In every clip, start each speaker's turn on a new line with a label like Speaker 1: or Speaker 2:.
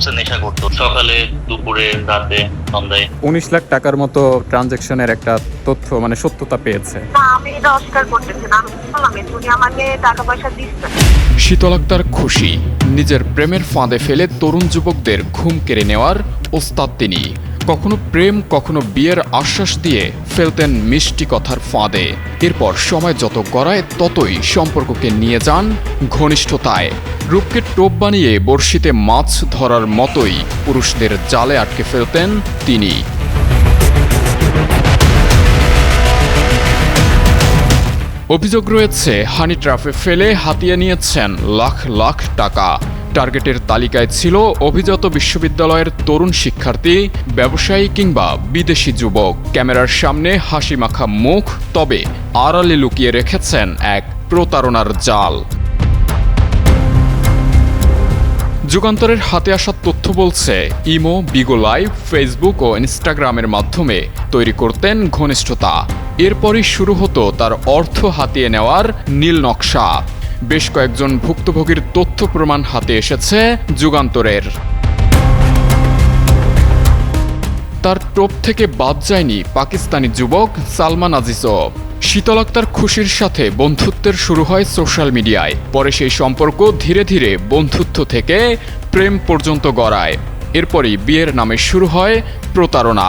Speaker 1: হচ্ছে নেশা করতো, সকালে, দুপুরে, রাতে, সন্ধ্যায়।
Speaker 2: 19 লাখ টাকার মতো ট্রানজ্যাকশনের একটা তথ্য মানে সত্যতা পেয়েছে।
Speaker 3: না, আমি এটা অস্বীকার করতেছি না। আমি বললাম উনি আমাকে টাকা পয়সা দিচ্ছে।
Speaker 4: শীতল আক্তার খুশি, নিজের প্রেমের ফাঁদে ফেলে তরুণ যুবকদের ঘুম কেড়ে নেওয়ার ওস্তাদ তিনি। কখনো প্রেম, কখনো বিয়ের আশ্বাস দিয়ে ফেলতেন মিষ্টি কথার ফাঁদে। এরপর সময় যত গড়ায় ততই সম্পর্ককে নিয়ে যান ঘনিষ্ঠতায়। রূপকে টোপ বানিয়ে বড়শিতে মাছ ধরার মতোই পুরুষদের জালে আটকে ফেলতেন তিনি। অভিযোগ রয়েছে হানি ট্র্যাপে ফেলে হাতিয়ে নিয়েছেন লাখ লাখ টাকা। টার্গেটের তালিকায় ছিল অভিজাত বিশ্ববিদ্যালয়ের তরুণ শিক্ষার্থী, ব্যবসায়ী কিংবা বিদেশি যুবক। ক্যামেরার সামনে হাসি মাখা মুখ, তবে আড়ালে লুকিয়ে রেখেছেন এক প্রতারণার জাল। যুগান্তরের হাতে আসা তথ্য বলছে, ইমো, বিগো লাইভ, ফেসবুক ও ইনস্টাগ্রামের মাধ্যমে তৈরি করতেন ঘনিষ্ঠতা। এরপরই শুরু হতো তার অর্থ হাতিয়ে নেওয়ার নীল নকশা। বেশ কয়েকজন ভুক্তভোগীর তথ্য প্রমাণ হাতে এসেছে যুগান্তরের। তার টোপ থেকে বাদ যায়নি পাকিস্তানি যুবক সালমান আজিজও। শীতল আক্তার খুশির সাথে বন্ধুত্বের শুরু হয় সোশ্যাল মিডিয়ায়। পরে সেই সম্পর্ক ধীরে ধীরে বন্ধুত্ব থেকে প্রেম পর্যন্ত গড়ায়। এরপরই বিয়ের নামে শুরু হয় প্রতারণা।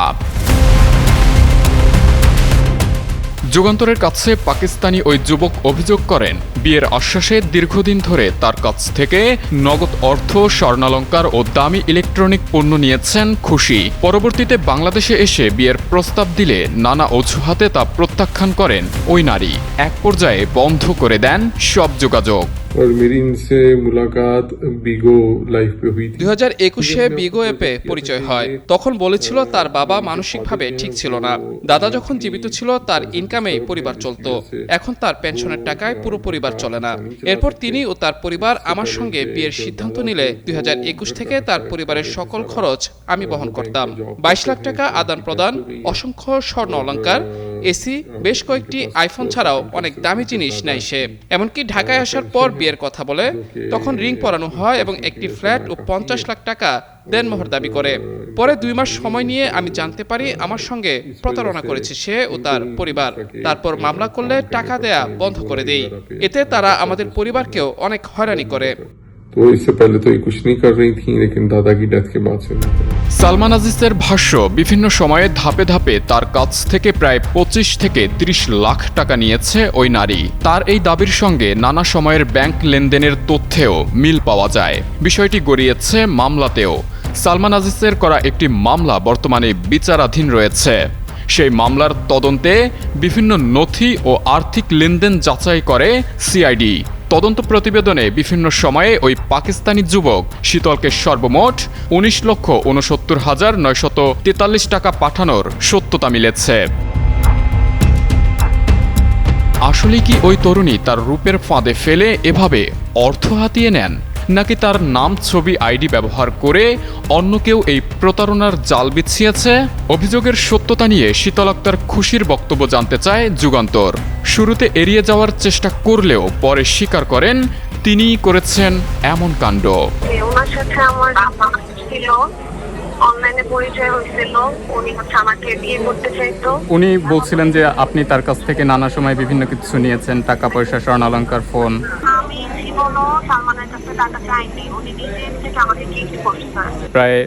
Speaker 4: যুগান্তরের কাছে পাকিস্তানি ওই যুবক অভিযোগ করেন, বিয়ের আশ্বাসে দীর্ঘদিন ধরে তার কাছ থেকে নগদ অর্থ, স্বর্ণালংকার ও দামি ইলেকট্রনিক পণ্য নিয়েছেন খুশি। পরবর্তীতে বাংলাদেশে এসে বিয়ের প্রস্তাব দিলে নানা অজুহাতে তা প্রত্যাখ্যান করেন ওই নারী। এক পর্যায়ে বন্ধ করে দেন সব যোগাযোগ।
Speaker 5: और मेरी इनसे मुलाकात बिगो लाइफ पे हुई थी।
Speaker 6: 2021-এ বিগো অ্যাপে পরিচয় হয়। তখন বলেছিল তার বাবা মানসিকভাবে ঠিক ছিল না। দাদা যখন জীবিত ছিল তার ইনকামেই পরিবার চলত। এখন তার পেনশনের টাকায় পুরো পরিবার চলে না। এরপর তিনি ও তার পরিবার আমার সঙ্গে বিয়ের সিদ্ধান্ত নিলে 2021 থেকে তার পরিবারের সকল খরচ আমি বহন করতাম। 22 লাখ টাকা আদান প্রদান, অসংখ্য স্বর্ণ অলংকার, এসি, বেশ কয়েকটি আইফোন ছাড়াও অনেক দামি জিনিস নেয় সে। এমনকি ঢাকায় আসার পর বিয়ের কথা বলে তখন রিং পরানো হয় এবং একটি ফ্ল্যাট ও 50 লাখ টাকা দেনমোহর দাবি করে। পরে 2 মাস সময় নিয়ে আমি জানতে পারি আমার সঙ্গে প্রতারণা করেছে সে ও তার পরিবার। তারপর মামলা করলে টাকা দেয়া বন্ধ করে দেই। এতে তারা আমাদের পরিবারকেও অনেক হয়রানি করে।
Speaker 5: तो इससे पहले तो ये कुछ नहीं कर रही थी, लेकिन दादा की डेथ के बाद से।
Speaker 4: সালমান আজিজের ভাষ্য, বিভিন্ন সময়ে ধাপে ধাপে তার কাছ থেকে প্রায় 25 থেকে 30 লাখ টাকা নিয়েছে ওই নারী। তার এই দাবির সঙ্গে নানা সময়ের ব্যাংক লেনদেনের তথ্যেও মিল পাওয়া যায়। বিষয়টি গড়িয়েছে মামলাতেও। সালমান আজিজের করা একটি মামলা বর্তমানে বিচারাধীন রয়েছে। সেই মামলার তদন্তে বিভিন্ন নথি ও আর্থিক লেনদেন যাচাই করে সিআইডি। তদন্ত প্রতিবেদনে বিভিন্ন সময়ে ওই পাকিস্তানি যুবক শীতলকে সর্বমোট 19,69,943 টাকা পাঠানোর সত্যতা মিলেছে। আসলে কি ওই তরুণী তার রূপের ফাঁদে ফেলে এভাবে অর্থ হাতিয়ে নেন, নাকি তার নাম, ছবি, আইডি ব্যবহার করে অন্য কেউ এই প্রতারণার জাল বিছিয়েছে? অভিযোগের সত্যতা নিয়ে শীতল আক্তার খুশির বক্তব্য জানতে চায় যুগান্তর। শুরুতে এড়িয়ে যাওয়ার চেষ্টা করলেও পরে স্বীকার করেন তিনিই করেছেন এমন কাণ্ড।
Speaker 3: ওনার সাথে আমার ছিল, অনলাইনে পরিচয় হয়েছিল। উনি আমাকে বিয়ে করতে চাইতো।
Speaker 2: উনি বলছিলেন যে আপনি তার কাছ থেকে নানা সময় বিভিন্ন কিছু নিয়েছেন, টাকা পয়সা, স্বর্ণালংকার, ফোন।
Speaker 3: আমি জীবনও সালমানের কাছে টাকা চাইনি। উনি নিজে থেকে আমাকে গিফট করছে।
Speaker 2: প্রায়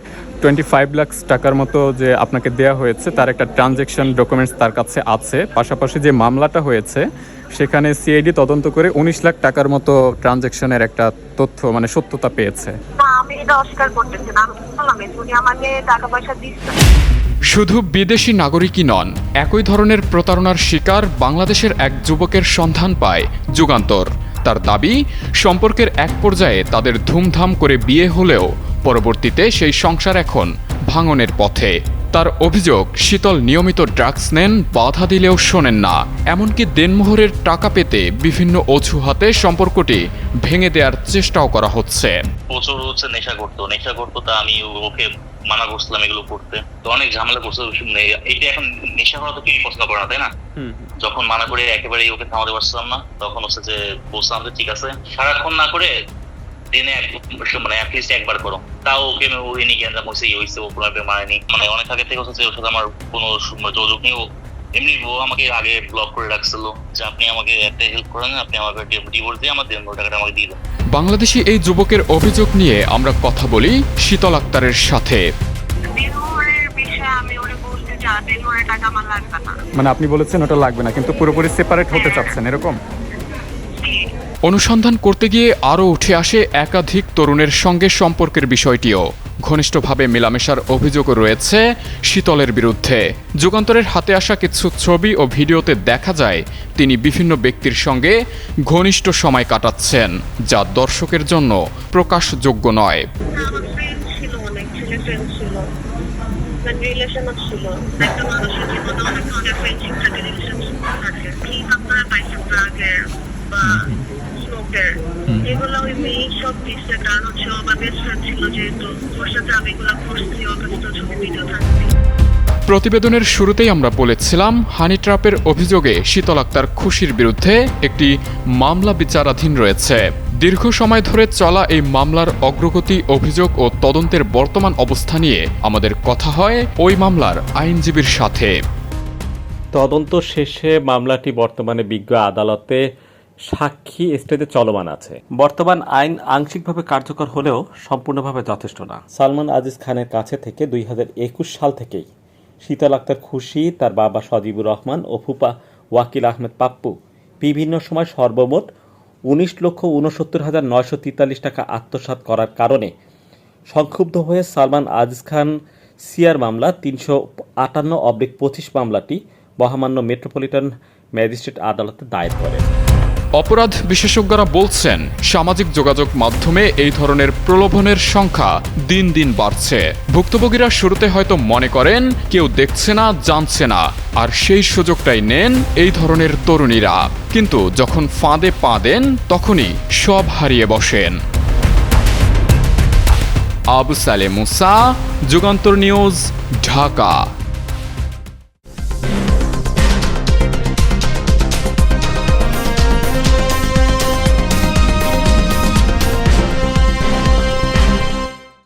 Speaker 2: 25 লাখ টাকার মতো যে আপনাকে দেয়া হয়েছে তার একটা ট্রানজ্যাকশন ডকুমেন্টস তার কাছে আছে। পাশাপাশি যে মামলাটা হয়েছে সেখানে সিআইডি তদন্ত করে 19 লাখ টাকার মতো ট্রানজ্যাকশনের একটা তথ্য মানে সত্যতা পেয়েছে।
Speaker 3: না, আমি এটা অস্বীকার করতেছি না। আমি বললাম উনি আমাকে টাকা পয়সা দিচ্ছে।
Speaker 4: শুধু বিদেশি নাগরিকই নন, একই ধরনের প্রতারণার শিকার বাংলাদেশের এক যুবকের সন্ধান পায় যুগান্তর। তার দাবি, সম্পর্কের এক পর্যায়ে তাদের ধুমধাম করে বিয়ে হলেও পরবর্তীতে সেই সংসার এখন ভাঙনের পথে। তার অভিযোগ, শীতল নিয়মিত ড্রাগস নেন, বাধা দিলেও শোনেন না। এমনকি দেনমোহরের টাকা পেতে বিভিন্ন অজুহাতে সম্পর্কটি ভেঙে দেওয়ার চেষ্টাও করা হচ্ছে।
Speaker 1: প্রচুর নেশা করতো, তা আমি ওকে মানা করছিলাম এগুলো করতে। তো অনেক ঝামেলা করছে। এইটা এখন নেশা করা তো কেউই পছন্দ করে না, তাই না? যখন মানা করে একেবারেই ওকে থামাতে পারছিলাম না, তখন হচ্ছে যে বলছিলাম যে ঠিক আছে, সারাক্ষণ না করে দিনে মানে অ্যাটলিস্ট একবার করো, তাও ওকে ওই নিয়ে জ্ঞান হয়েছে হয়েছে ও কোনো মানেনি, মানে অনেক আগে থেকে হচ্ছে ওর সাথে আমার কোনো যোগাযোগ নেই। এমনি ও আমাকে আগে ব্লক করে রাখছিল যে আপনি আমাকে একটা হেল্প করেন, আপনি আমাকে ডিভোর্স দিয়ে আমার 300 টাকাটা আমাকে দিয়ে দেন।
Speaker 4: বাংলাদেশি এই যুবকের অভিযোগ নিয়ে আমরা কথা বলি শীতল আক্তারের সাথে।
Speaker 3: বিনোরের বিষয়ে আমি ওরে বলতে চাই, বিনোরের টাকা আমার লাগবে না।
Speaker 2: মানে আপনি বলেছেন ওটা লাগবে না, কিন্তু পুরোপুরি সেপারেট হতে চাচ্ছেন এরকম?
Speaker 4: অনুসন্ধান করতে গিয়ে আরও উঠে আসে একাধিক তরুণের সঙ্গে সম্পর্কের বিষয়টিও। ঘনিষ্ঠভাবে মেলামেশার অভিযোগও রয়েছে শীতলের বিরুদ্ধে। যুগান্তরের হাতে আসা কিছু ছবি ও ভিডিওতে দেখা যায় তিনি বিভিন্ন ব্যক্তির সঙ্গে ঘনিষ্ঠ সময় কাটাচ্ছেন, যা দর্শকের জন্য প্রকাশযোগ্য নয়।
Speaker 3: আমার ফ্রেন্ড ছিল, অনেক ছেলে ফ্রেন্ড ছিল, মানে রিলেশনও ছিল। একটা মানুষের জীবনে অনেক ধরনের ফ্রেন্ডশিপ থাকে, রিলেশনশিপ থাকে। কি আপনারা পাইছেন ড্রাগের বা স্মোকের, এগুলো ওই মেয়ে সব দিচ্ছে। কারণ হচ্ছে আমার বেস্ট ফ্রেন্ড ছিল, যেহেতু ওর সাথে আমি এগুলো করছি, ওর কাছে তো ছবি ভিডিও থাকবে।
Speaker 4: প্রতিবেদনের শুরুতেই আমরা বলেছিলাম হানি ট্র্যাপের অভিযোগে শীতল আক্তার খুশির বিরুদ্ধে একটি মামলা বিচারাধীন রয়েছে। দীর্ঘ সময় ধরে চলা এই মামলার অগ্রগতি, অভিযোগ ও তদন্তের বর্তমান অবস্থা নিয়ে আমাদের কথা হয় ওই মামলার আইনজীবীর সাথে।
Speaker 7: তদন্ত শেষে মামলাটি বর্তমানে বিজ্ঞ আদালতে সাক্ষী স্টেজে চলমান আছে। বর্তমান আইন আংশিকভাবে কার্যকর হলেও সম্পূর্ণভাবে যথেষ্ট না। সালমান আজিজ খানের কাছে থেকে 2021 সাল থেকেই শীতল আক্তার খুশি, তার বাবা সজিবুর রহমান ও ফুপা ওয়াকিল আহমেদ পাপ্পু বিভিন্ন সময় সর্বমোট 19,69,943 টাকা আত্মসাৎ করার কারণে সংক্ষুব্ধ হয়ে সালমান আজিজ খান সিআর মামলা 358/25 মামলাটি মহামান্য মেট্রোপলিটন ম্যাজিস্ট্রেট আদালতে দায়ের করেন।
Speaker 4: অপরাধ বিশেষজ্ঞরা বলছেন সামাজিক যোগাযোগ মাধ্যমে এই ধরনের প্রলোভনের সংখ্যা দিন দিন বাড়ছে। ভুক্তভোগীরা শুরুতে হয়তো মনে করেন কেউ দেখছে না, জানছে না, আর সেই সুযোগটাই নেন এই ধরনের তরুণীরা। কিন্তু যখন ফাঁদে পা দেন তখনই সব হারিয়ে বসেন। আবু সালে মুসা, যুগান্তর নিউজ, ঢাকা।